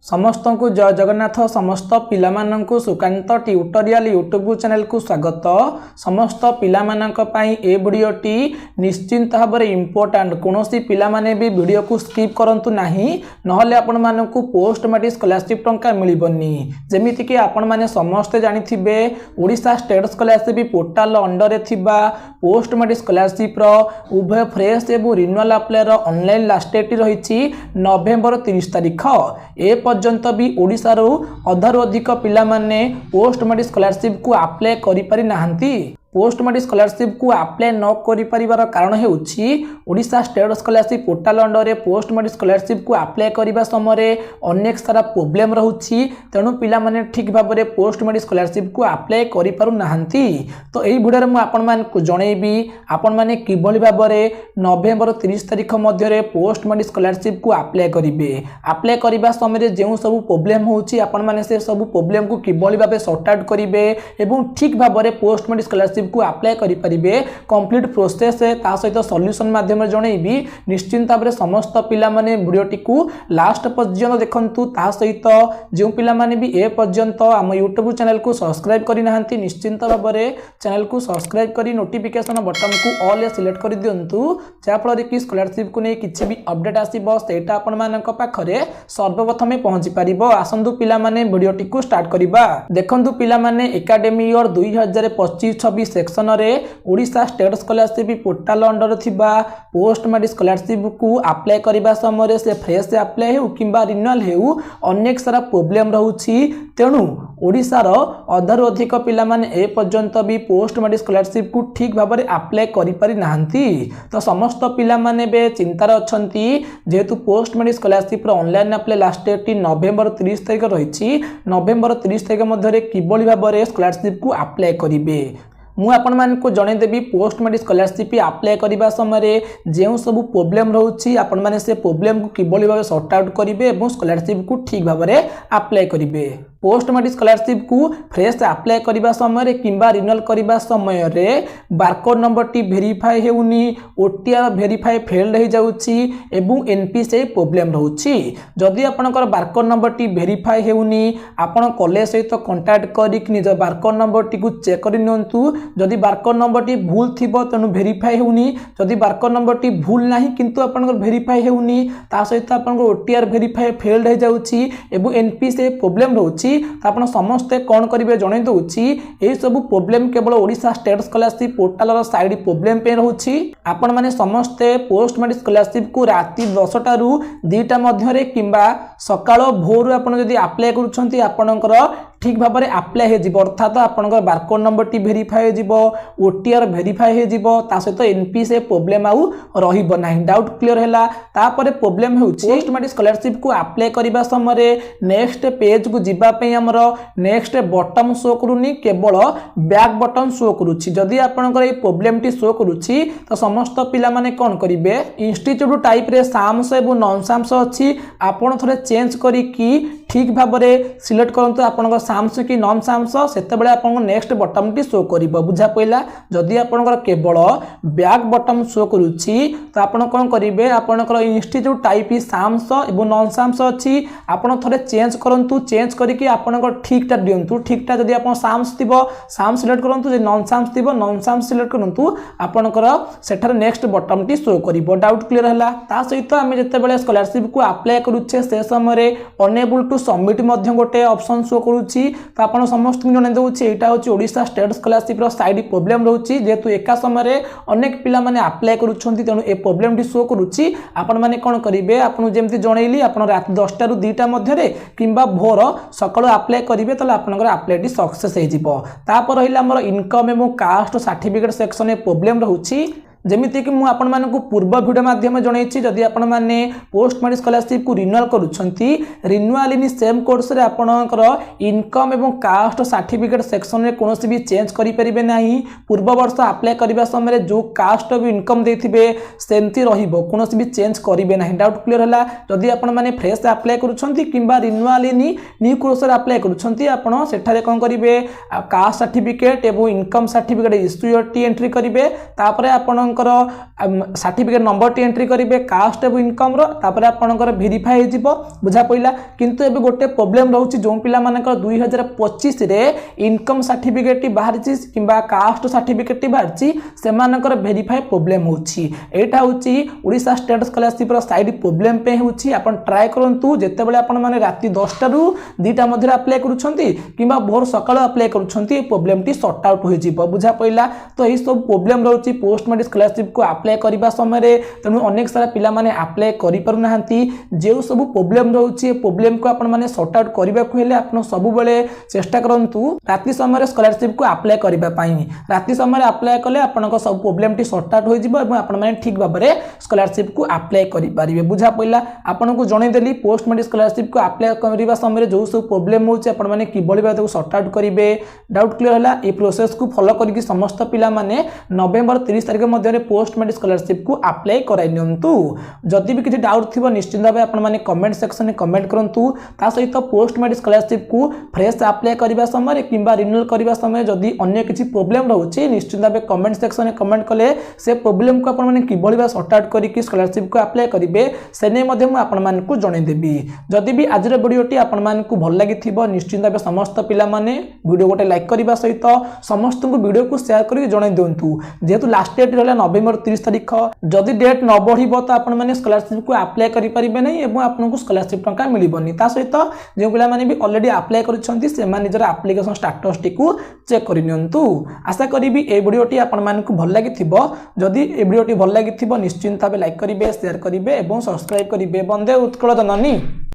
समस्त को जय जगन्नाथ। समस्त पिलामानंकु सुकांत ट्यूटोरियल यूट्यूब चैनल को स्वागत। समस्त पिलामानंक पई ए वीडियोटी निश्चिंत भाव में इम्पोर्टेंट। कोनोसी पिला माने भी वीडियो को स्किप करंतु नाही, नहले आपण मानकु पोस्ट मैट्रिक स्कॉलरशिप टंका मिलिबनी। जेमिति कि आपण माने समस्त जानिथिबे Odisha state scholarship portal under रे थिबा पोस्ट मैट्रिक स्कॉलरशिप रो उभय फ्रेश एवं रिन्यूअल अप्लाई रो ऑनलाइन लास्ट डेट रहिछि नवेम्बर 30 तारिख। ए पर्यंत भी ओडिशा रो अधारु अधिक पिला माने पोस्ट मैट्रिक स्कॉलरशिप को अप्लाई करि पारि नाहंती। पोस्ट मैट्रिक स्कॉलरशिप को अप्लाई न करि परिवार कारण हेउछि Odisha state scholarship portal under रे पोस्ट मैट्रिक स्कॉलरशिप को अप्लाई करिबा समय अनेक सारा प्रॉब्लम रहउछि। तेणु पिला माने ठीक भाव में पोस्ट मैट्रिक स्कॉलरशिप को अप्लाई करि पारु नाहंती। तो एही वीडियो रे मु आपण मानकु जणैबी आपण माने किबोली भाव में नवेम्बर 30 तारिख मध्य रे पोस्ट मैट्रिक स्कॉलरशिप को अप्लाई करिवे। अप्लाई करिबा समय जेउ सब प्रॉब्लम होउछि आपण माने से सब प्रॉब्लम को किबोली भाव सॉर्ट आउट करिवे एवं ठीक भाव में पोस्ट मैट्रिक स्कॉलरशिप को अप्लाई करि परिबे। कंप्लीट प्रोसेस ता सहित सॉल्यूशन माध्यम रे जणैबी। निश्चिंत भाव में समस्त पिला माने वीडियोटी को लास्ट पर्यंत देखंतु। ता सहित जो पिला माने भी ए पर्यंत हम YouTube चैनल को सब्सक्राइब करि नाहंती निश्चिंत भाव में चैनल को सब्सक्राइब करी नोटिफिकेशन बटन को ऑल सिलेक्ट कर दिंतु, जा फल कि स्कॉलरशिप को नहीं किसी भी अपडेट आसीबो सेटा आपण मानक पाखरे सर्वप्रथम पहुंची पारिबो। आसंतु पिला माने वीडियोटी को स्टार्ट करिबा। देखंतु पिला माने एकेडमी ईयर 2025-26 सेक्शन रे Odisha state scholarship portal under थिबा पोस्ट मैट्रिक स्कॉलरशिप को अप्लाई करिबा समय से फ्रेश अप्लाई हो किंबा रिन्यूअल हो अनेक सारा प्रॉब्लम रहउछि। तेणु ओडिशा रो अधारु अधिक पिला माने ए पर्यंत भी पोस्ट मैट्रिक स्कॉलरशिप को ठीक भाव में अप्लाई करि पारि नाहंती। तो समस्त पिला माने बे चिंतार अछंती जेहेतु पोस्ट मैट्रिक स्कॉलरशिप रो ऑनलाइन अप्लाई लास्ट डेट नवेम्बर 30 तारिख रहिछि। नवेम्बर 30 तारिख मध्य किबोली भाव में स्कॉलरशिप को अप्लाई करिवे मु आपण मान को जणे देबी। पोस्ट मैट्रिक स्कॉलरशिप अप्लाई करिबा समय जेउ सब प्रॉब्लम रहउछि आपण माने से प्रॉब्लम को किबोली भाव सॉर्ट आउट करिवे एवं स्कॉलरशिप को ठीक भाव में अप्लाई करिवे। पोस्ट मैट्रिक स्कॉलरशिप को फ्रेश अप्लाई करिबा समय किंबा रिन्यूअल करिबा समय रे बारकोड नंबर टी वेरीफाई हेउनी, ओटीआर वेरीफाई फेल्ड हो जाउछि एवं एनपी से प्रॉब्लम रहउछि। जदि आपनकर बारकोड नंबर टी वेरीफाई हेउनी आपण कॉलेज सहित कांटेक्ट करी निज बारकोड नंबर टी को चेक करि नियंतु। जदि बारकोड नंबर टी भूल थिबो तनु वेरीफाई हेउनी, जदि बारकोड नंबर टी भूल नाही किंतु आपनकर वेरीफाई हेउनी ता सहित आपनकर ओटीआर वेरीफाई फेल्ड हो जाउछि एवं एनपी से प्रॉब्लम रहउछि। आपण समस्ते कौन करेंगे जन दूसरी यही सब प्रॉब्लम केवल Odisha state scholarship portal side problem पे रहउछि। आपण माने समस्ते पोस्ट मैट्रिक स्कॉलरशिप को राति 10टा रु 2टा मध्य किंबा सकाळ भोर आपण जदि अप्लाई करूछंती आपणकर ठीक भाव में अप्लाई हो जिवो। अर्थात आपनकर बारकोड नंबर टी वेरीफाई हो जिवो, ओटीआर वेरीफाई हो जिवो, ता सहित एनपी से प्रॉब्लम आउ रहिबो नाही। डाउट क्लियर हैला। तापर प्रॉब्लम होउछि पोस्ट मैट्रिक स्कॉलरशिप को अप्लाई करिबा समय नेक्स्ट पेज को जिबा पई हमर नेक्स्ट बटन शो करूनी, केवल बैक बटन शो करूछि। जदि आपनकर ए प्रॉब्लम टी शो करूछि तो समस्त पिला माने कोन करिवे इंस्टीट्यूट टाइप रे सामस एवं नॉन सामस अछि आपण थोड़े चेंज करी कि ठीक भाव में सिलेक्ट करंतु आपनकर सामस कि नॉन सामस सेते बेले आपन नेक्स्ट बटन टी शो करिवो। बुझा पइला। जदि आपनकर केवल बैक बटन शो करूछि तो आपन कोन करिवे आपनकर इंस्टीट्यूट टाइप सामस एवं नॉन सामस अछि आपन थोड़े चेंज करंतु। चेंज करी कि आपनकर ठीकटा दियंतु। ठीकटा जदि आपन सामस थिबो सामस सिलेक्ट करंतु, जे नॉन सामस थिबो नॉन सामस सिलेक्ट करंतु आपनकर सेठार नेक्स्ट बटन टी शो करिवो। डाउट क्लियर हैला। ता सहित आमे जते बेले स्कॉलरशिप को अप्लाई करूछे से समय रे अनेबल टू सबमिट मध्य गोटे ऑप्शन शो करूछि। तो आपण समस्त जने दउछि एटा होछि ओडिशा स्टेट स्कॉलरशिप रो साइड प्रॉब्लम रहउछि। जेतु एका समय रे अनेक पिला माने अप्लाई करूछंती तेनु ए प्रॉब्लम टी शो करूछि। आपण माने कोन करिवे आपण जेमति जणैली आपण रात 10टा रु 2टा मध्य रे किंबा भोर सकाळ अप्लाई करिवे तले आपनकर अप्लाई टी सक्सेस हे जिवो। तापर रहिला हमर इनकम एवं कास्ट सर्टिफिकेट सेक्शन ए प्रॉब्लम रहउछि। जेमिति कि मु आपण मानकु पूर्व वीडियो माध्यम जणैछि जदि आपण माने पोस्ट मैट्रिक स्कॉलरशिप को रिन्यूअल करूछंती रिन्यूअल इन सेम कोर्स रे आपणकर इनकम एवं कास्ट सर्टिफिकेट सेक्शन रे कोनोसी भी चेंज करि परिबे नाही। पूर्व वर्ष अप्लाई करिबा समय जो कास्ट ऑफ इनकम देथिबे सेंति रहिबो, कोनोसी भी चेंज करिबे नाही। डाउट क्लियर हैला। जदि आपण माने फ्रेश अप्लाई करूछंती किंबा रिन्यूअल इन न्यू कोर्स रे अप्लाई करूछंती आपण सेठारे कोन करिवे कास्ट सर्टिफिकेट एवं इनकम सर्टिफिकेट इश्यू एंट्री करिवे। तापरे आपण आपणकर सर्टिफिकेट नंबर टी एंट्री करेंगे कास्ट एवं इनकम तापर आपणकर भेरीफाई हो बुझा पड़ा किंतु एबे गोटे प्रॉब्लम रोचे जो पिला मानकर 2025 रे इनकम सर्टिफिकेट बाहरी कि कास्ट सर्टिफिकेट बाहरी से भेरीफाई प्रॉब्लम होची एटा होची ओडिशा स्टेट स्कॉलरशिप रो साइड प्रॉब्लम पे होची आपण ट्राई करंतु जेतेबेले आपण माने राती 10टा रु 2टा मध्य अप्लाई करूछंती किबा भोर सकाळ अप्लाई करूछंती प्रॉब्लम टी सॉर्ट आउट हो जिवो बुझा पइला तो एही सब प्रॉब्लम रहउची पोस्ट मैट्रिक स्कॉलरशिप को अप्लाई करबा समय रे तनु अनेक सारा पिला माने अप्लाई करि पारु नाहंती जे सब प्रॉब्लम रहउची प्रॉब्लम को आपण माने सॉर्ट आउट करबा को हेले आपण सब बेले चेष्टा करंतु राती समय रे स्कॉलरशिप को अप्लाई करबा पई राती समय रे अप्लाई कले आपण को सब प्रॉब्लम टी सॉर्ट आउट हो जिवो एवं आपण माने ठीक भाबरे स्कॉलरशिप को अप्लाई करि पारिबे बुझा पइला आपण को जणै देली पोस्ट मैट्रिक स्कॉलरशिप को अप्लाई करबा समय रे जो सब प्रॉब्लम होची आपण माने किबळी भाबे ताको सॉर्ट आउट करिवे डाउट क्लियर हला ए प्रोसेस को फॉलो करके समस्त पिला माने नवेम्बर 30 तारिख मध्य पोस्ट मैट्रिक स्कॉलरशिप को अप्लाई कराई नियंतु जदि भी किसी डाउट थिबो निश्चित भाबे आपण माने कमेंट सेक्शन में कमेंट करंतु ता सहित पोस्ट मैट्रिक स्कॉलरशिप को फ्रेश अप्लाई करबा समय किंबा रिन्यूअल करबा समय जदि अन्य किसी प्रॉब्लम रहउची निश्चित भाबे कमेंट सेक्शन में कमेंट कले से प्रॉब्लम को आपण माने किबळी भाबे सॉर्ट आउट करके स्कॉलरशिप को अप्लाई करिवे सेने मध्ये मु आपण मान को जणै देबी जदि भी आज वीडियोटी आपण मान को भल लागि थिबो निश्चित भाबे समस्त पिला माने वीडियो गोटे लाइक करबा सहित समस्त को वीडियो को शेयर करके जणाई दिंतु जेहेतु लास्ट डेट रहला नवेम्बर 30 तारिख जदि डेट न बढ़िबो तो आपण माने स्कॉलरशिप को अप्लाई करि परिबे नै एवं आपन को स्कॉलरशिप टंका मिलिबोनी ता सहित जे पिला माने भी ऑलरेडी अप्लाई करिसंती से माने जरा एप्लीकेशन स्टेटस टी को चेक करि नियंतु आशा करिबी ए वीडियोटी आपण मान को भल लागि थिबो जदि ए वीडियोटी भल लागि थिबो निश्चित भाबे लाइक करिवे शेयर करिवे एवं सब्सक्राइब करिवे वंदे उत्कल जननी।